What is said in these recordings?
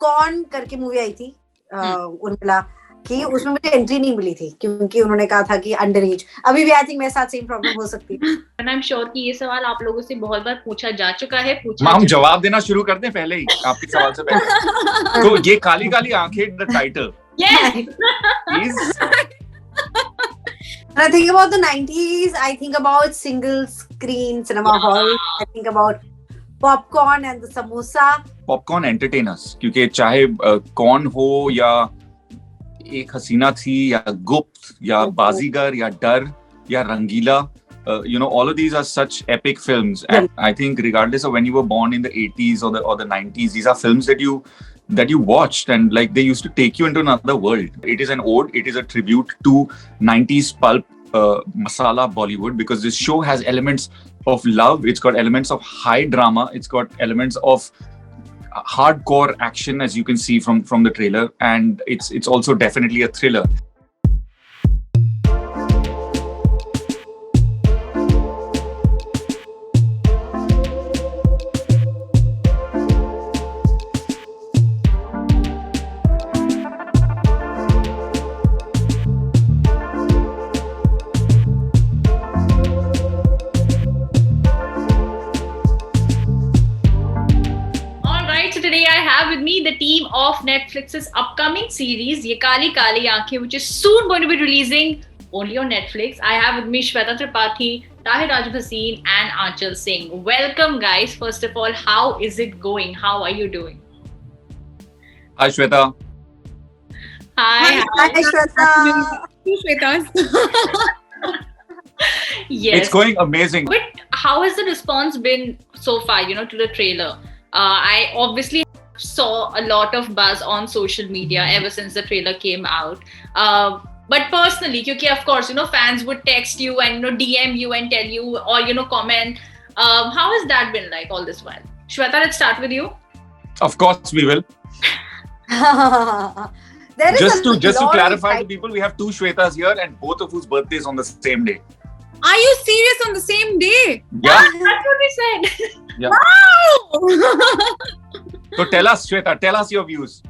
Popcorn करके movie आई थी उर्मिला की, उसमें मुझे एंट्री नहीं मिली थी क्योंकि उन्होंने कहा था कि अंडर एज। अभी भी आई थिंक मेरे साथ सेम प्रॉब्लम हो सकती है। एंड आई एम श्योर कि ये सवाल आप लोगों से बहुत बार पूछा जा चुका है। हम जवाब देना शुरू कर दें पहले ही आपके सवाल से पहले। तो ये काली काली आंखें, the title is When I think about the 90s, I think about single screen cinema hall. I think about popcorn and the samosa. Popcorn entertainers, क्योंकि चाहे कौन हो या एक हसीना थी या गुप्त या बाजीगर या डर या रंगीला, all of these are such epic films. And I think regardless of when you were born in the 80s or the 90s, these are films that you watched and like they used to take you into another world. It is an ode, it is a tribute to 90s pulp masala Bollywood, because this show has elements of love, it's got elements of high drama, it's got elements of hardcore action, as you can see from the trailer, and it's also definitely a thriller. With me the team of Netflix's upcoming series Yeh Kaali Kaali Aankhein, which is soon going to be releasing only on Netflix. I have with me Shweta Tripathi, Tahir Raj Bhasin and Anchal Singh. Welcome guys. First of all, how is it going? How are you doing? Hi Shweta. Hi Shweta. Yes. It's going amazing. But how has the response been so far, to the trailer? I obviously saw a lot of buzz on social media ever since the trailer came out. But personally, because of course, fans would text you and DM you and tell you or comment. How has that been like all this while? Shweta, let's start with you. Of course, we will. Just to clarify to people, we have two Shwetas here and both of whose birthdays on the same day. Are you serious? On the same day? Yeah. That's what we said. Yeah. Wow! So tell us, Shweta, tell us your views.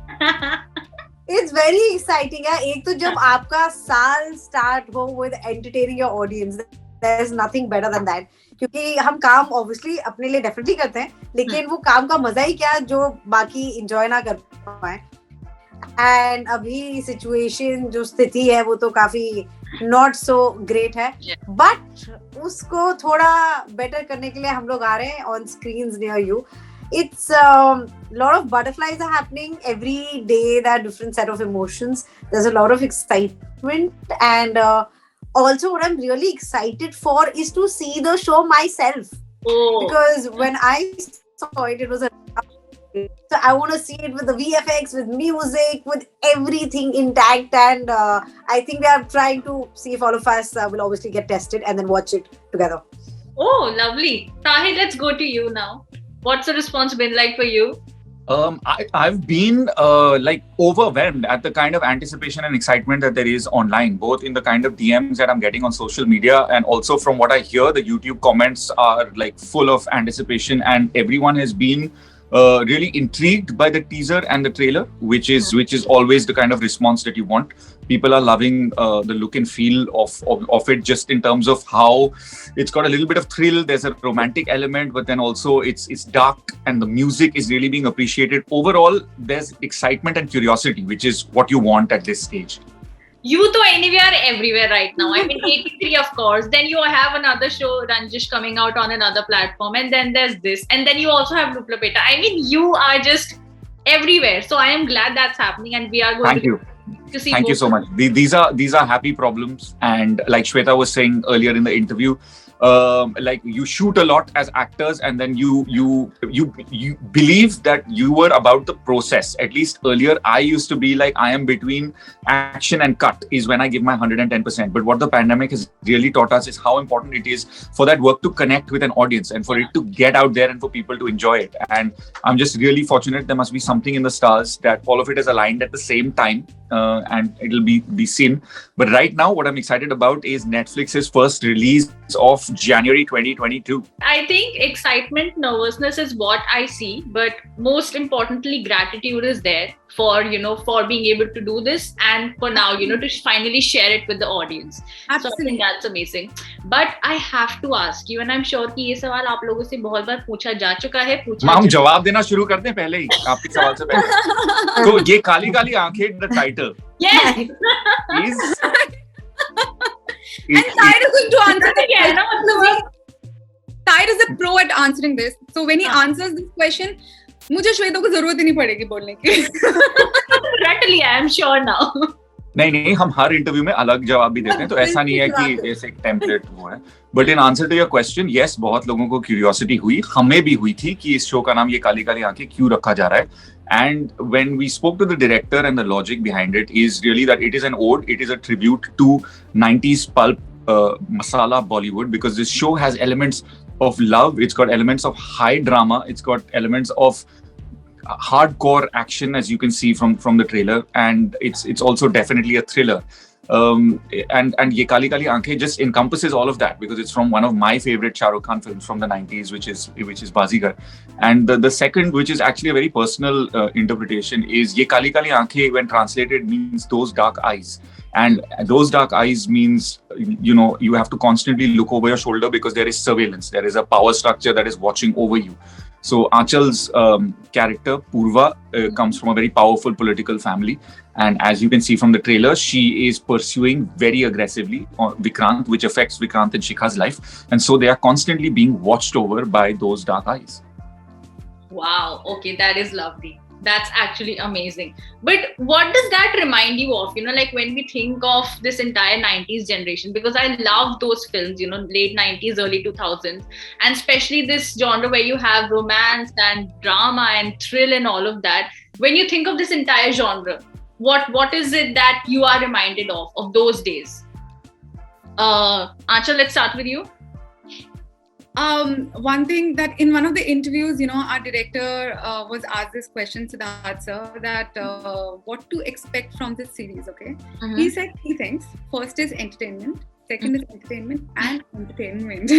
It's very exciting. एक तो जब आपका साल start हो with entertaining your audience, there's nothing better than that. क्योंकि हम काम obviously अपने लिए definitely करते हैं, लेकिन वो काम का मजा ही क्या जो बाकी enjoy ना कर पाए. And अभी situation जो स्थिति है वो तो काफी not so great है, but उसको थोड़ा better करने के लिए हम लोग आ रहे हैं on screens near you. It's lot of butterflies are happening every day. There are different set of emotions. There's a lot of excitement, and also what I'm really excited for is to see the show myself. Because when I saw it, it was so I want to see it with the VFX, with music, with everything intact, and I think we are trying to see if all of us will obviously get tested and then watch it together. Oh, lovely. Tahir, let's go to you now. What's the response been like for you? I've been like overwhelmed at the kind of anticipation and excitement that there is online, both in the kind of DMs that I'm getting on social media and also from what I hear, the YouTube comments are like full of anticipation, and everyone has been really intrigued by the teaser and the trailer, which is always the kind of response that you want. People are loving the look and feel of it, just in terms of how it's got a little bit of thrill. There's a romantic element, but then also it's dark, and the music is really being appreciated. Overall, there's excitement and curiosity, which is what you want at this stage. You to anyway are everywhere right now. I mean, 83 of course. Then you have another show, Ranjish, coming out on another platform, and then there's this, and then you also have Loop Lapeta. I mean, you are just everywhere. So I am glad that's happening, and we are going to see. Thank you so much. These are happy problems, and like Shweta was saying earlier in the interview, like you shoot a lot as actors, and then you believe that you were about the process. At least earlier, I used to be like, I am between action and cut is when I give my 110%. But what the pandemic has really taught us is how important it is for that work to connect with an audience and for it to get out there and for people to enjoy it. And I'm just really fortunate. There must be something in the stars that all of it is aligned at the same time. and it'll be seen. But right now, what I'm excited about is Netflix's first release of January 2022. I think excitement, nervousness is what I see, but most importantly, gratitude is there for, for being able to do this, and for now, to finally share it with the audience. Absolutely. So I think that's amazing. But I have to ask you, and I'm sure कि ये सवाल आप लोगों से बहुत बार पूछा जा चुका है. हम जवाब देना शुरू करते हैं पहले ही आपके सवाल से पहले. तो ये काली काली आंखें, the title. Yes. And Tahir is going to answer this. Tahir is a pro at answering this. So when he answers this question, मुझे श्वेता को जरूरत ही नहीं पड़ेगी बोलने की. रट लिया, I'm sure now. नहीं, हम हर इंटरव्यू में अलग जवाब भी देते हैं, तो ऐसा नहीं है कि ऐसे टेम्पलेट वो है. But in answer to your question, yes, बहुत लोगों को क्यूरियोसिटी हुई, हमें भी हुई थी कि इस शो का नाम ये काली काली आंखें क्यों रखा जा रहा है. And when we spoke to the director, and the logic behind it is really that it is an ode, it is a tribute to 90s pulp masala Bollywood, because this show has elements of love, it's got elements of high drama, it's got elements of hardcore action, as you can see from the trailer, and it's also definitely a thriller. And Yeh Kaali Kaali Aankhein just encompasses all of that, because it's from one of my favorite Shah Rukh Khan films from the 90s, which is Bazigar. And the second, which is actually a very personal interpretation, is Yeh Kaali Kaali Aankhein, when translated, means those dark eyes. And those dark eyes means, you have to constantly look over your shoulder, because there is surveillance, there is a power structure that is watching over you. So Anchal's character, Purva, comes from a very powerful political family. And as you can see from the trailer, she is pursuing very aggressively Vikrant, which affects Vikrant and Shikha's life. And so they are constantly being watched over by those dark eyes. Wow. Okay, that is lovely. That's actually amazing. But what does that remind you of? Like when we think of this entire 90s generation, because I love those films, late 90s, early 2000s, and especially this genre where you have romance and drama and thrill and all of that. When you think of this entire genre, what is it that you are reminded of those days? Anchal, let's start with you. One thing that in one of the interviews, our director was asked this question, Siddharth sir, that what to expect from this series, okay? Mm-hmm. He said 3 things. First is entertainment. Second is entertainment and entertainment.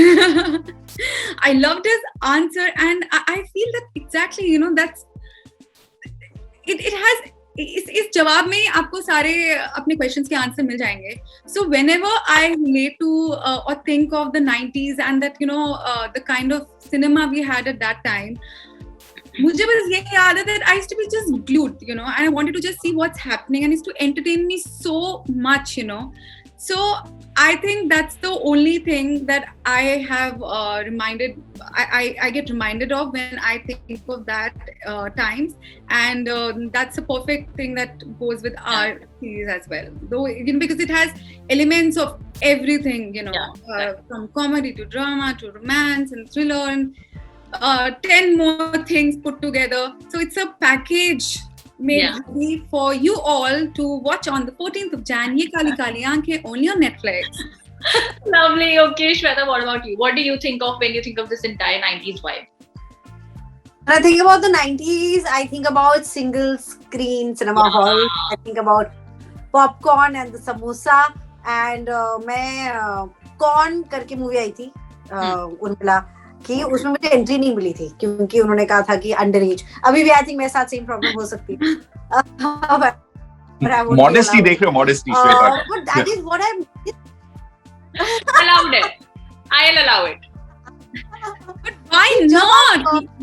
I loved his answer, and I feel that exactly, that's, it has, इस जवाब में आपको सारे अपने questions के answer मिल जाएंगे. So whenever I relate to or think of the 90s and that the kind of cinema we had at that time, मुझे बस ये याद है that I used to be just glued, and I wanted to just see what's happening, and it used to entertain me so much, So I think that's the only thing that I have I get reminded of when I think of that times, and that's a perfect thing that goes with our series as well. Though because it has elements of everything, from comedy to drama to romance and thriller and 10 more things put together. So it's a package made ready for you all to watch on the 14th of Jan. Yeh Kaali Kaali Aankhein, only on Netflix. Lovely. Okay, Shweta, what about you? What do you think of when you think of this entire 90s vibe? When I think about the 90s, I think about single screen cinema hall. I think about popcorn and the samosa. And मैं कौन करके movie आई थी उर्मिला कि उसमें मुझे entry नहीं मिली थी क्योंकि उन्होंने कहा था कि अंडर एज. अभी भी आई थिंक मेरे साथ सेम प्रॉब्लम हो सकती है. मॉडेस्टी देख रहे हो, modesty Shweta. But that is what I'm allowed it. I'll allow it. But why not?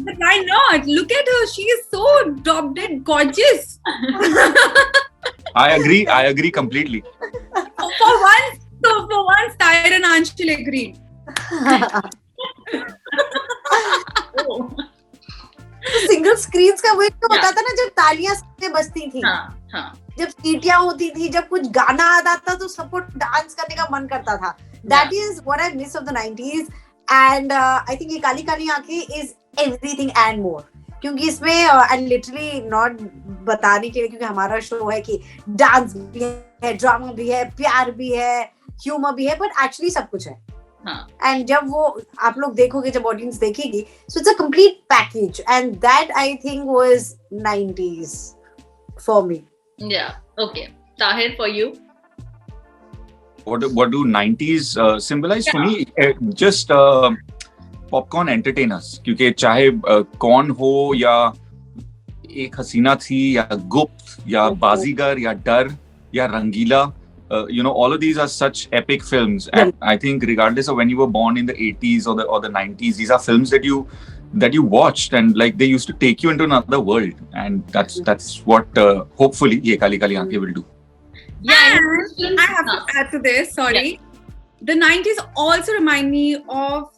But why not? Look at her. She is so drop dead gorgeous. I agree completely. For once, Tahir and Anchal agreed. Single screens का वो तो बताता ना, जब तालियां सबसे बजती थी, जब सीटियां होती थी, जब कुछ गाना आता था तो सबको डांस करने का मन करता था. That is what I miss of the 90s, and I think ये काली काली आंखें is everything and more. क्योंकि इसमें and literally not बताने के लिए, क्योंकि हमारा शो है कि डांस भी है, ड्रामा भी है, प्यार भी है, ह्यूमर भी है, but actually सब कुछ है. And जब वो आप लोग देखोगे, जब ऑडियंस देखेगी, so it's a complete package, and that I think was 90s for me. Yeah, Okay, Tahir, for you. What do 90s symbolize for me? Just popcorn entertainers. क्योंकि चाहे कौन हो या एक हसीना थी या गुप्त या बाजीगर या डर या रंगीला, all of these are such epic films, and I think regardless of when you were born in the 80s or the 90s, these are films that you watched, and like they used to take you into another world, and that's what hopefully Yeh Kaali Kaali Aankhein will do. Yeah, And I have to add to this, sorry. The 90s also remind me of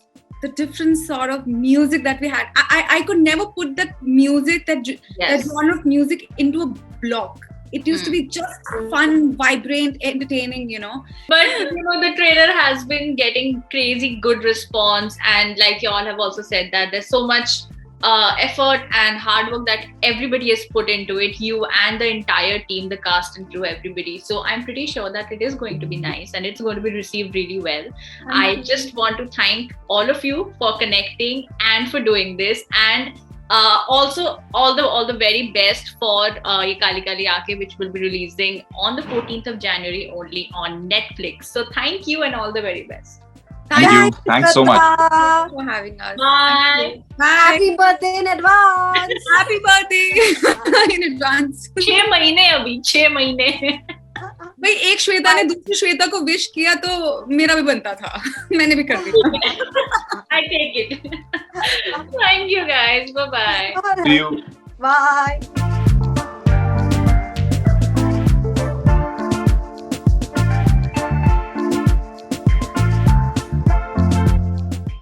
the different sort of music that we had. I could never put that music, that genre of music into a block. It used to be just fun, vibrant, entertaining, But the trailer has been getting crazy good response, and like you all have also said that there's so much effort and hard work that everybody has put into it, you and the entire team, the cast and crew, everybody. So I'm pretty sure that it is going to be nice and it's going to be received really well. I just want to thank all of you for connecting and for doing this, and also all the very best for Yeh Kaali Kaali Aankhein, which will be releasing on the 14th of January only on Netflix. So thank you and all the very best. Thank you. Thanks so much. Thanks for having us. Bye. Happy birthday in advance. Happy birthday in advance. 6 महीने अभी 6 महीने. भाई एक श्वेता ने दूसरी श्वेता को wish किया तो मेरा भी बनता था. मैंने भी कर दिया. I take it. Thank you guys. Bye bye. See you. Bye.